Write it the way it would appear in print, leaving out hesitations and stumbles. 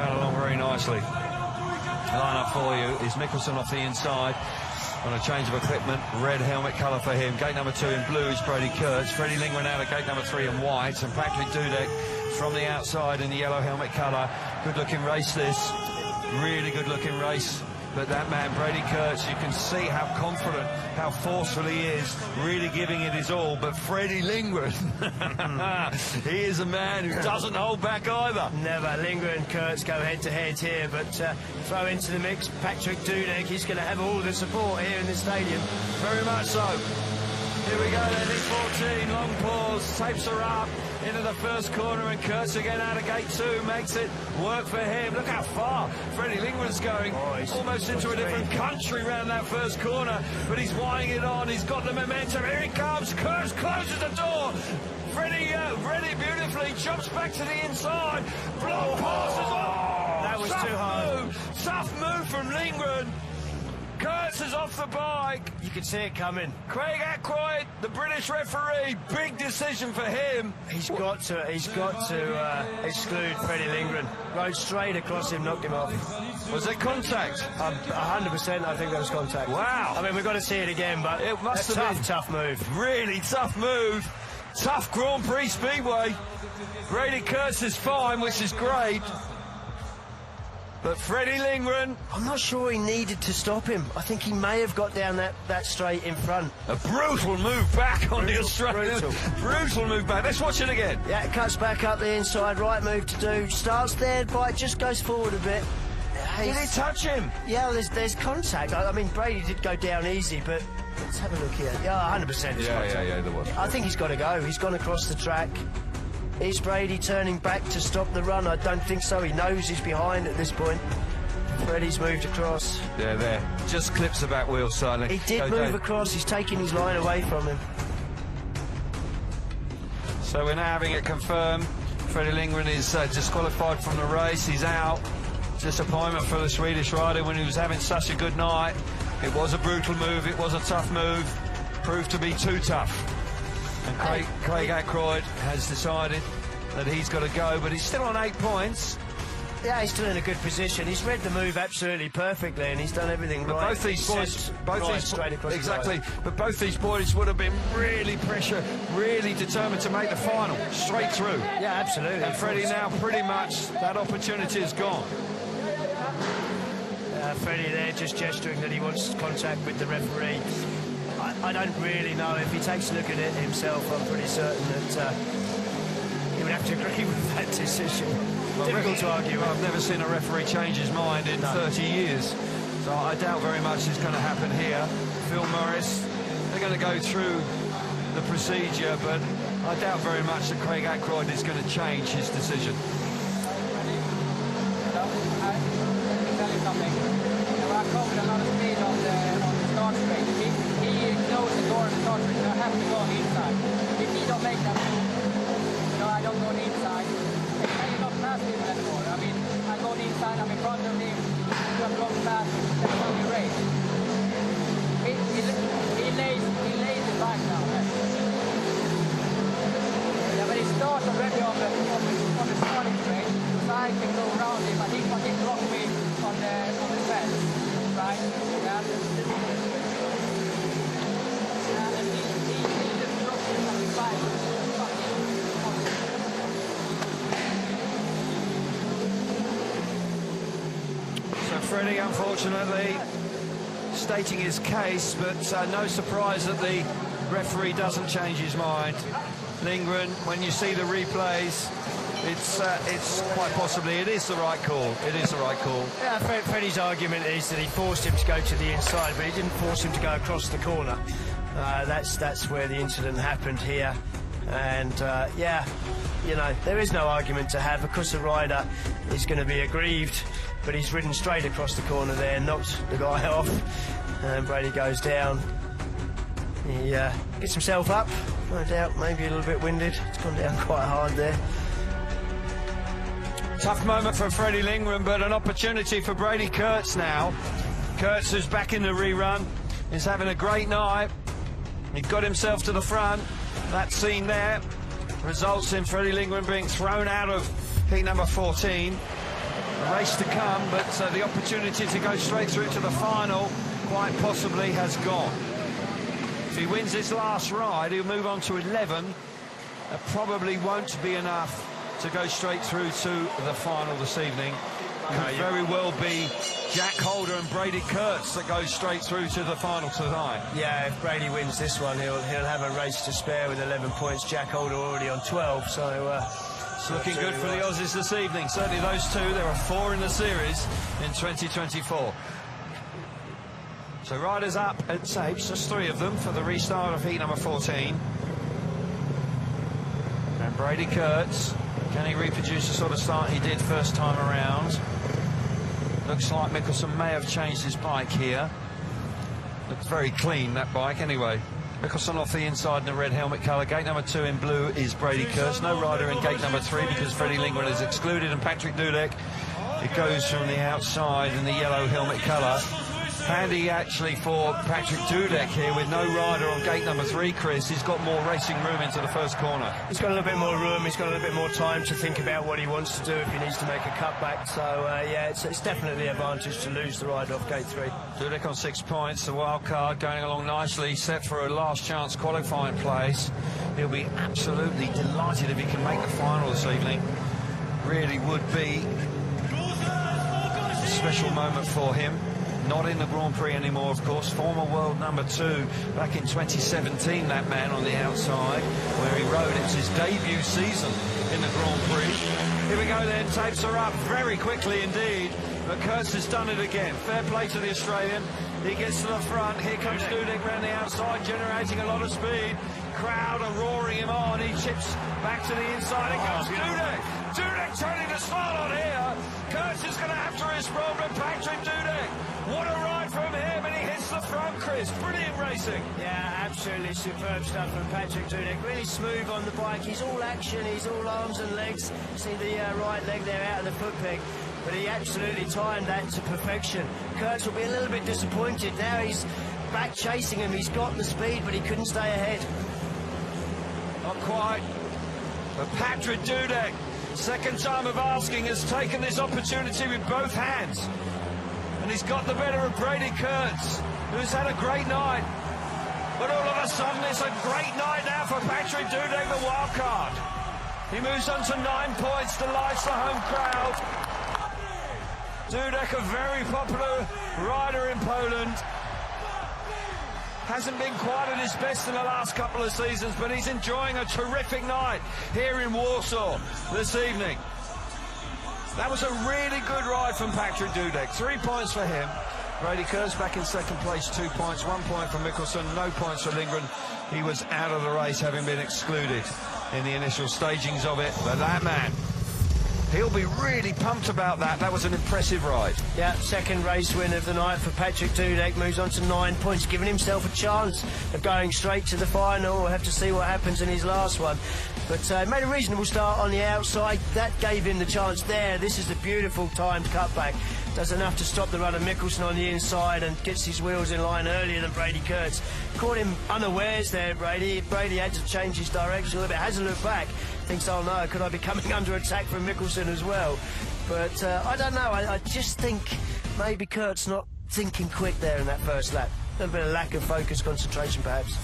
out along very nicely. Line up for you is Mickelson off the inside on a change of equipment. Red helmet colour for him. Gate number 2 in blue is Brady Kurtz. Freddie Lindgren out of gate number 3 in white. And Patrick Dudek from the outside in the yellow helmet colour. Good looking race this. Really good looking race. But that man, Brady Kurtz, you can see how confident, how forceful he is, really giving it his all. But Freddie Lindgren, he is a man who doesn't hold back either. Never. Lindgren and Kurtz go head-to-head here, but throw into the mix Patrick Dudek. He's going to have all the support here in the stadium. Very much so. Here we go then, V14, long pause, tapes are up into the first corner, and Kurtz again out of gate 2 makes it work for him. Look how far Freddie Lindgren's going, almost into a different country round that first corner, but he's winding it on, he's got the momentum, here he comes, Kurtz closes the door, Freddie beautifully jumps back to the inside, blow passes off. That was too hard. Tough move from Lindgren. Kurtz is off the bike. You can see it coming. Craig Ackroyd, the British referee, big decision for him. He's got to exclude Freddie Lindgren. Rode straight across him, knocked him off. Was it contact? 100%, I think that was contact. Wow. I mean, we've got to see it again, but it must have been tough move. Really tough move. Tough Grand Prix Speedway. Brady Kurtz is fine, which is great. But Freddie Lindgren, I'm not sure he needed to stop him. I think he may have got down that straight in front. A brutal move back on the straight. Brutal move back. Let's watch it again. Yeah, it cuts back up the inside. Right move to do. Starts there, bike just goes forward a bit. Did he touch him? Yeah, well, there's contact. I mean, Brady did go down easy, but let's have a look here. Yeah, 100% is contact. Yeah, there was. I think he's got to go. He's gone across the track. Is Brady turning back to stop the run? I don't think so. He knows he's behind at this point. Freddie's moved across. Yeah, there. Just clips the back wheel slightly. He did move across. He's taking his line away from him. So we're now having it confirmed. Freddie Lindgren is disqualified from the race. He's out. Disappointment for the Swedish rider when he was having such a good night. It was a brutal move. It was a tough move. Proved to be too tough. And Craig Ackroyd has decided that he's got to go, but he's still on 8 points. Yeah, he's still in a good position. He's read the move absolutely perfectly, and he's done everything right. Both these boys, straight across exactly. But both these boys would have been really really determined to make the final straight through. Yeah, absolutely. And Freddie now pretty much that opportunity is gone. Freddie there just gesturing that he wants contact with the referee. I don't really know. If he takes a look at it himself, I'm pretty certain that he would have to agree with that decision. Well, difficult to argue with. I've never seen a referee change his mind in 30 years. So I doubt very much it's going to happen here. Phil Morris, they're going to go through the procedure, but I doubt very much that Craig Ackroyd is going to change his decision. Freddie, unfortunately, stating his case, but no surprise that the referee doesn't change his mind. Lindgren, when you see the replays, it's quite possibly it is the right call. It is the right call. Yeah, Freddie's argument is that he forced him to go to the inside, but he didn't force him to go across the corner. That's where the incident happened here. And yeah, you know, there is no argument to have. Of course, the rider is going to be aggrieved, but he's ridden straight across the corner there, knocked the guy off, and Brady goes down. He gets himself up, no doubt, maybe a little bit winded. It's gone down quite hard there. Tough moment for Freddie Lindgren, but an opportunity for Brady Kurtz now. Kurtz, who's back in the rerun, is having a great night. He got himself to the front. That scene there results in Freddie Lindgren being thrown out of heat number 14. A race to come, but the opportunity to go straight through to the final quite possibly has gone. If he wins his last ride, he'll move on to 11. That probably won't be enough to go straight through to the final this evening. Could very well be Jack Holder and Brady Kurtz that goes straight through to the final tonight. Yeah, if Brady wins this one, he'll have a race to spare with 11 points. Jack Holder already on 12, so it's looking good for the Aussies this evening. Certainly those two. There are 4 in the series in 2024. So riders up at tapes, just 3 of them for the restart of heat number 14. And Brady Kurtz, can he reproduce the sort of start he did first time around? Looks like Mikkelsen may have changed his bike here. Looks very clean, that bike, anyway. Mikkelsen off the inside in the red helmet colour. Gate number 2 in blue is Brady Kurtz. No rider in gate number 3 because Fredrik Lindgren is excluded, and Patrick Dudek, it goes from the outside in the yellow helmet colour. Handy actually for Patrick Dudek here with no rider on gate number 3, Chris. He's got more racing room into the first corner. He's got a little bit more room, he's got a little bit more time to think about what he wants to do if he needs to make a cutback. So, yeah, it's definitely an advantage to lose the rider off gate 3. Dudek on 6 points, the wild card going along nicely, set for a last chance qualifying place. He'll be absolutely delighted if he can make the final this evening. Really would be a special moment for him. Not in the Grand Prix anymore, of course. Former world number 2 back in 2017, that man on the outside, where he rode. It's his debut season in the Grand Prix. Here we go then, tapes are up very quickly indeed. But Kurtz has done it again. Fair play to the Australian. He gets to the front. Here comes Dudek round the outside, generating a lot of speed. Crowd are roaring him on. He chips back to the inside. It goes Dudek. Dudek turning the slot on here. Kurtz is going to have to respond with Patrick Dudek. What a ride from him, and he hits the front, Chris. Brilliant racing. Yeah, absolutely superb stuff from Patrick Dudek. Really smooth on the bike. He's all action. He's all arms and legs. See the right leg there out of the foot peg. But he absolutely timed that to perfection. Kurtz will be a little bit disappointed. Now he's back chasing him. He's got the speed, but he couldn't stay ahead. Not quite. But Patrick Dudek, second time of asking, has taken this opportunity with both hands. And he's got the better of Brady Kurtz, who's had a great night. But all of a sudden, it's a great night now for Patrick Dudek, the wild card. He moves on to 9 points, delights the home crowd. Dudek, a very popular rider in Poland. Hasn't been quite at his best in the last couple of seasons, but he's enjoying a terrific night here in Warsaw this evening. That was a really good ride from Patrick Dudek. 3 points for him. Brady Kurtz back in second place, 2 points. 1 point for Mikkelsen, no points for Lindgren. He was out of the race, having been excluded in the initial stagings of it. But that man, he'll be really pumped about that. That was an impressive ride. Yeah, second race win of the night for Patrick Dudek. Moves on to 9 points, giving himself a chance of going straight to the final. We'll have to see what happens in his last one. But made a reasonable start on the outside. That gave him the chance there. This is a beautiful timed cutback. Does enough to stop the run of Mikkelsen on the inside and gets his wheels in line earlier than Brady Kurtz. Caught him unawares there, Brady. Brady had to change his direction a little bit. Hasn't looked back. Thinks, oh no, could I be coming under attack from Mikkelsen as well? But I don't know. I just think maybe Kurtz not thinking quick there in that first lap. A little bit of lack of focus, concentration perhaps.